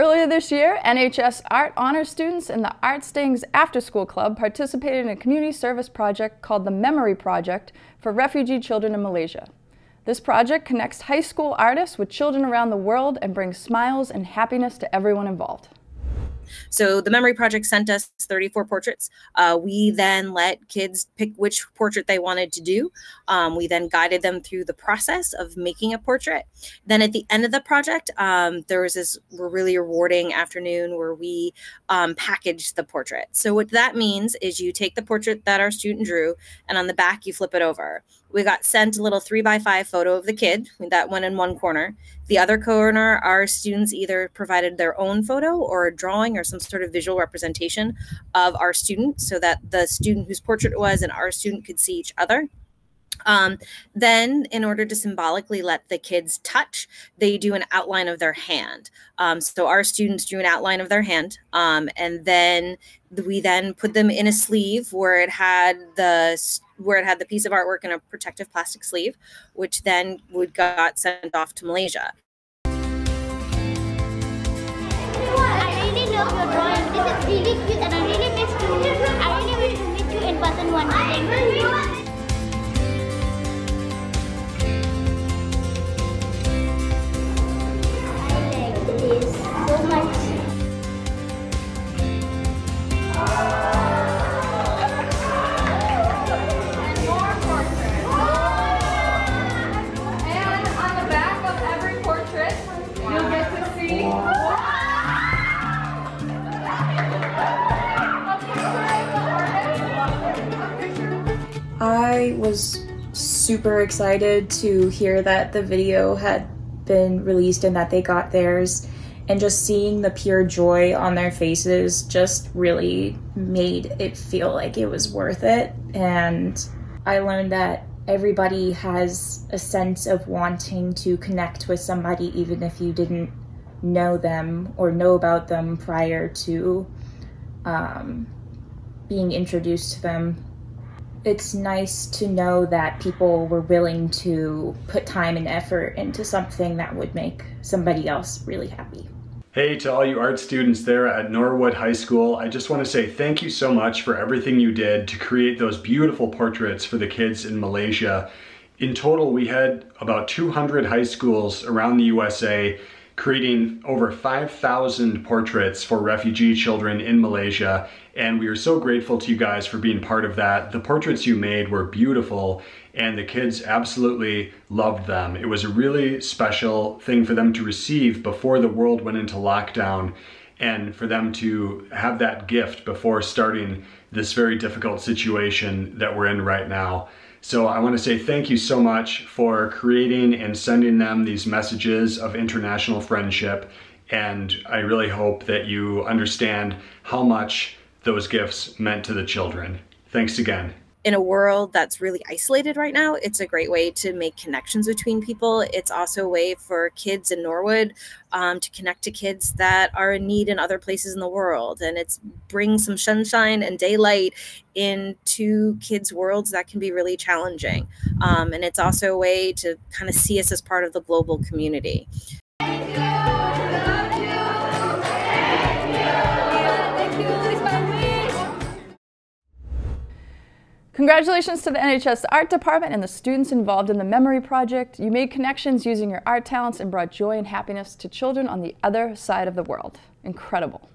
Earlier this year, NHS Art honor students in the Art Stings After School Club participated in a community service project called the Memory Project for refugee children in Malaysia. This project connects high school artists with children around the world and brings smiles and happiness to everyone involved. So the Memory Project sent us 34 portraits. We then let kids pick which portrait they wanted to do. We then guided them through the process of making a portrait. Then at the end of the project, there was this really rewarding afternoon where we packaged the portrait. So what that means is you take the portrait that our student drew, and on the back you flip it over. We got sent a little 3x5 photo of the kid that went in one corner. The other corner, our students either provided their own photo or a drawing or some sort of visual representation of our student so that the student whose portrait it was and our student could see each other. Then, in order to symbolically let the kids touch, they do an outline of their hand. So our students drew an outline of their hand, and then we then put them in a sleeve where it had the piece of artwork in a protective plastic sleeve, which then got sent off to Malaysia. I really love your drawing. This is really cute, and I really wish to meet you in person one day. Thank you. I was super excited to hear that the video had been released and that they got theirs, and just seeing the pure joy on their faces just really made it feel like it was worth it. And I learned that everybody has a sense of wanting to connect with somebody even if you didn't know them or know about them prior to being introduced to them. It's nice to know that people were willing to put time and effort into something that would make somebody else really happy. Hey, to all you art students there at Norwood High School, I just want to say thank you so much for everything you did to create those beautiful portraits for the kids in Malaysia. In total, we had about 200 high schools around the USA creating over 5,000 portraits for refugee children in Malaysia, and we are so grateful to you guys for being part of that. The portraits you made were beautiful, and the kids absolutely loved them. It was a really special thing for them to receive before the world went into lockdown, and for them to have that gift before starting this very difficult situation that we're in right now. So I want to say thank you so much for creating and sending them these messages of international friendship, and I really hope that you understand how much those gifts meant to the children. Thanks again. In a world that's really isolated right now, it's a great way to make connections between people. It's also a way for kids in Norwood to connect to kids that are in need in other places in the world. And it's bring some sunshine and daylight into kids' worlds that can be really challenging. And it's also a way to kind of see us as part of the global community. Congratulations to the NHS Art Department and the students involved in the Memory Project. You made connections using your art talents and brought joy and happiness to children on the other side of the world. Incredible.